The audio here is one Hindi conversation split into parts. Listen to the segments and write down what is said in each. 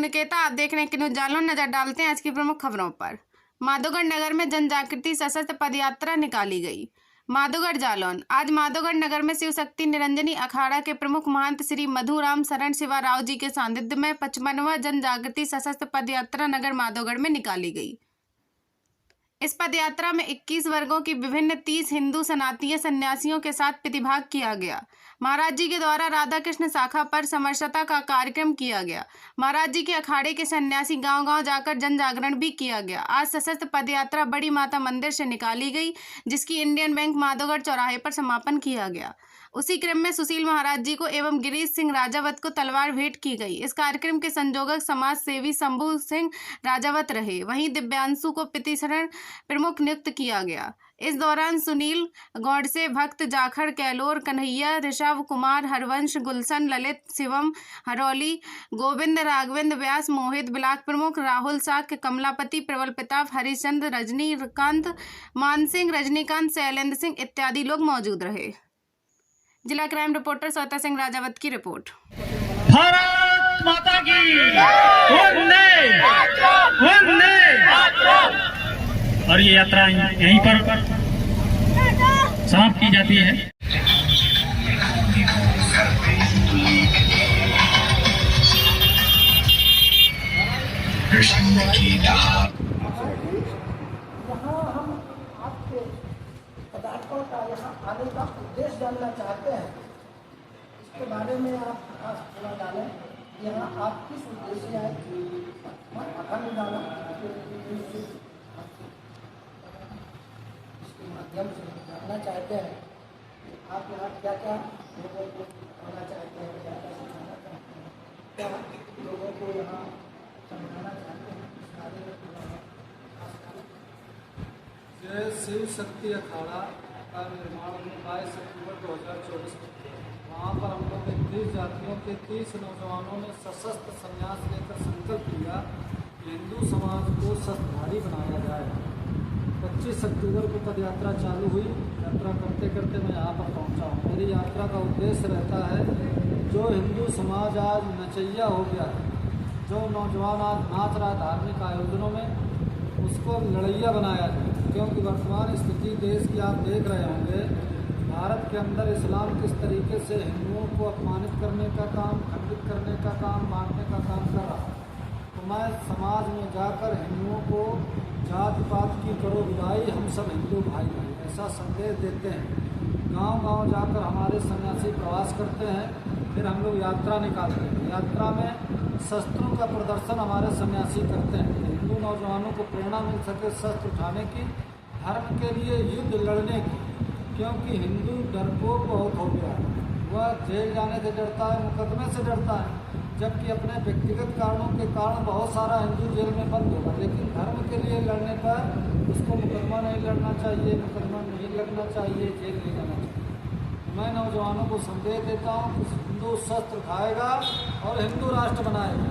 निकेता, आप देख रहे हैं कि न्यूज़ जालौन। नजर डालते हैं आज की प्रमुख खबरों पर। माधोगढ़ नगर में जन जागृति सशस्त्र पदयात्रा निकाली गई। माधोगढ़ जालौन। आज माधोगढ़ नगर में शिव शक्ति निरंजनी अखाड़ा के प्रमुख महंत श्री मधुराम शरण शिवा राव जी के सानिध्य में 55वां जन जागृति सशस्त्र पदयात्रा नगर माधोगढ़ में निकाली गई। इस पदयात्रा में 21 वर्गों की विभिन्न 30 हिंदू सनातनीय सन्यासियों के साथ प्रतिभाग किया गया। महाराज जी के द्वारा राधा कृष्ण शाखा पर समरसता का कार्यक्रम किया गया। महाराज जी के अखाड़े के सन्यासी गांव-गांव जाकर जन जागरण भी किया गया। आज सशस्त्र पदयात्रा बड़ी माता मंदिर से निकाली गई, जिसकी इंडियन बैंक माधोगढ़ चौराहे पर समापन किया गया। उसी क्रम में सुशील महाराज जी को एवं गिरीश सिंह राजावत को तलवार भेंट की गई। इस कार्यक्रम के संयोजक समाज सेवी शंभू सिंह राजावत रहे। वहीं दिव्यांशु को प्रतिशरण प्रमुख नियुक्त किया गया। इस दौरान सुनील गौडसे, भक्त जाखड़, कैलोर, कन्हैया, ऋषभ कुमार, हरवंश, गुलशन, ललित, शिवम, हरौली, गोविंद, राघवेंद्र व्यास, मोहित, ब्लॉक प्रमुख राहुल साक्य, कमलापति, प्रबल प्रताप, हरिचंद्र, रजनीकांत, मानसिंह, रजनीकांत, शैलेंद्र सिंह इत्यादि लोग मौजूद रहे। जिला क्राइम रिपोर्टर सौता सिंह राजावत की रिपोर्ट। भारत माता की वंदे वंदे। और ये यात्रा यहीं पर समाप्त की जाती है। पदार्थों का यहाँ आने का उद्देश्य जानना चाहते हैं, इसके बारे में आप थोड़ा जानें। यहाँ आप किस उद्देश्य आए, अखंड डाला इसके माध्यम से जानना चाहते हैं कि आप यहाँ क्या क्या लोगों को कहना चाहते हैं, क्या क्या सिखाना चाहते हैं, क्या लोगों को यहाँ समझाना चाहते हैं, इस बारे में जय शिव शक्ति अखाड़ा का निर्माण 22 अक्टूबर 2024 को किया। वहाँ पर हम लोग 31 जातियों के 30 नौजवानों ने सशस्त्र संन्यास लेकर संकल्प लिया कि हिंदू समाज को शस्त्रधारी बनाया जाए। 25 अक्टूबर को पदयात्रा चालू हुई। यात्रा करते करते मैं यहाँ पर पहुँचा हूँ। मेरी यात्रा का उद्देश्य रहता है, जो हिंदू समाज आज नचैया हो गया है, जो नौजवान आज नाच रहा है धार्मिक आयोजनों में, उसको लड़ैया बनाया जाए। क्योंकि वर्तमान स्थिति देश की आप देख रहे होंगे, भारत के अंदर इस्लाम किस तरीके से हिंदुओं को अपमानित करने का काम, खंडित करने का काम, मारने का काम कर रहा है। तो मैं समाज में जाकर हिंदुओं को जाति पात की करो विदाई, हम सब हिंदू भाई भाई ऐसा संदेश देते हैं। गांव-गांव जाकर हमारे सन्यासी प्रवास करते हैं, फिर हम लोग यात्रा निकालते हैं। यात्रा में शस्त्रों का प्रदर्शन हमारे सन्यासी करते हैं। हिंदू नौजवानों को प्रेरणा मिल सके शस्त्र उठाने की, धर्म के लिए युद्ध लड़ने की। क्योंकि हिंदू डरपोक बहुत हो गया है, वह जेल जाने से डरता है, मुकदमे से डरता है, जबकि अपने व्यक्तिगत कारणों के कारण बहुत सारा हिंदू जेल में बंद होगा। लेकिन धर्म के लिए लड़ने पर उसको मुकदमा नहीं लड़ना चाहिए, मुकदमा नहीं लगना चाहिए, जेल नहीं जाना चाहिए। मैं नौजवानों को संदेश देता हूँ कि हिंदू शस्त्र उठाएगा और हिंदू राष्ट्र बनाएगा।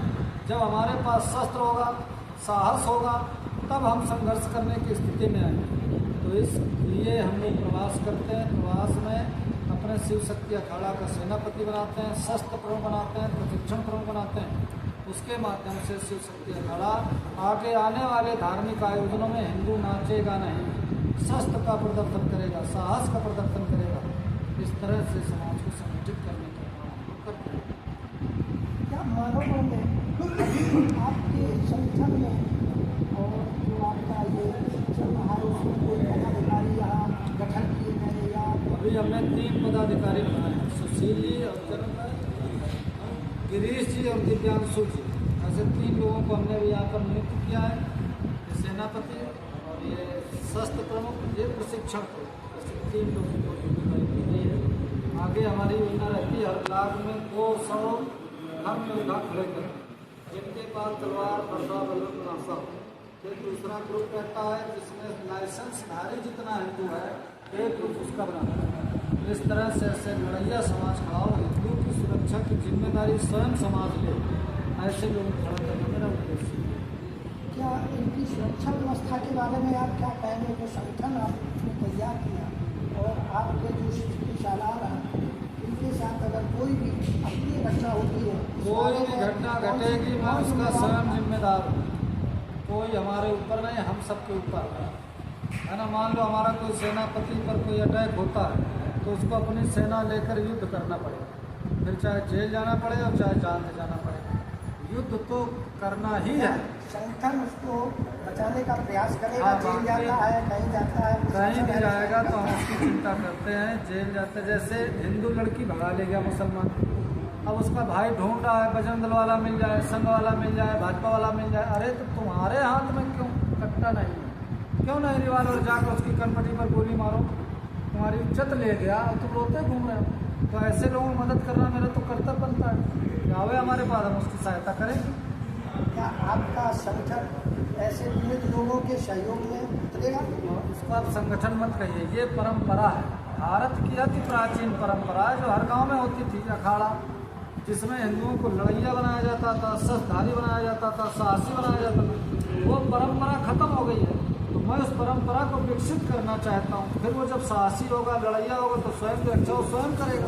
जब हमारे पास शस्त्र होगा, साहस होगा, तब हम संघर्ष करने की स्थिति में आएंगे। तो इसलिए हम लोग प्रवास करते हैं। प्रवास में अपने शिव शक्ति अखाड़ा का सेनापति बनाते हैं, शस्त्र प्रमुख बनाते हैं, प्रशिक्षण प्रमुख बनाते हैं। उसके माध्यम से शिव शक्ति अखाड़ा आगे आने वाले धार्मिक आयोजनों में हिंदू नाचेगा नहीं, शस्त्र का प्रदर्शन करेगा, साहस का प्रदर्शन करेगा। इस तरह से समाज को संगठित करने का काम करते हैं। क्या मानव में आपके संगठन में और जो आपका ये चल रहा है उसमें कोई पदाधिकारी यहाँ गठन किए गए या अभी हमने 3 पदाधिकारी बनाए हैं, सुशील जी और गिरीश जी और दिव्यांशु जी। ऐसे 3 लोगों को हमने भी यहाँ पर नियुक्त किया है। ये सेनापति और ये शस्त्र प्रमुख, ये प्रशिक्षण को, 3 लोगों को नियुक्त की है। आगे हमारी योजना रहती है, हर ब्लॉक में 200 धर्म योद्धा खड़े करें, जिनके पास तलवार, बरसा, बल्लम, नासा हो। फिर दूसरा ग्रुप रहता है जिसमें लाइसेंसधारी जितना हिंदू है, एक ग्रुप उसका बनाता है। इस तरह से ऐसे लड़ैया समाज खड़ा हो, हिंदू की सुरक्षा की जिम्मेदारी स्वयं समाज ले, ऐसे लोग खड़ा करना मेरा उद्देश्य है। क्या इनकी सुरक्षा व्यवस्था के बारे में आप क्या कहेंगे? जो संगठन आपने तैयार किया और आपके जो शिक्षाशाला हैं, इनके साथ अगर कोई भी अपनी रक्षा होती है कोई भी घटना घटेगी मैं उसका स्वयं जिम्मेदार हूँ। कोई हमारे ऊपर नहीं, हम सबके ऊपर है ना। मान लो हमारा कोई सेनापति पर कोई अटैक होता है तो उसको अपनी सेना लेकर युद्ध करना पड़ेगा, फिर चाहे जेल जाना पड़े और चाहे जान से जाना पड़े, युद्ध तो करना ही है। संगठन उसको बचाने का प्रयास करेगा। हाँ, जेल जाता है, कहीं जाता है, कहीं भी जाएगा तो हम उसकी चिंता करते हैं। जेल जाते, जैसे हिंदू लड़की भगा ले गया मुसलमान, अब उसका भाई ढूंढ रहा है बजरंग दल वाला मिल जाए, संघ वाला मिल जाए, भाजपा वाला मिल जाए। अरे तो तुम्हारे हाथ में क्यों कट्टा नहीं है, क्यों नहीं रिवाल्वर जाकर उसकी कनपटी पर गोली मारो, तुम्हारी इज्जत ले गया और तुम रोते घूम रहे हो। तो ऐसे लोगों की मदद करना मेरा तो कर्तव्य बनता है। आवे हमारे पास, हम उसकी सहायता करेंगे। क्या आपका संगठन ऐसे पीड़ित लोगों के सहयोग में उतरेगा? उसको आप संगठन मत कहिए, ये परंपरा है, भारत की अति प्राचीन परंपरा है जो हर गांव में होती थी। अखाड़ा जिसमें हिंदुओं को लड़ैया बनाया जाता था, शस्त्रधारी बनाया जाता था, साहसी बनाया जाता था, वो परंपरा खत्म हो गई है। तो मैं उस परंपरा को विकसित करना चाहता हूँ। फिर वो जब साहसी होगा, लड़ैया होगा तो स्वयं की रक्षा वो स्वयं करेगा।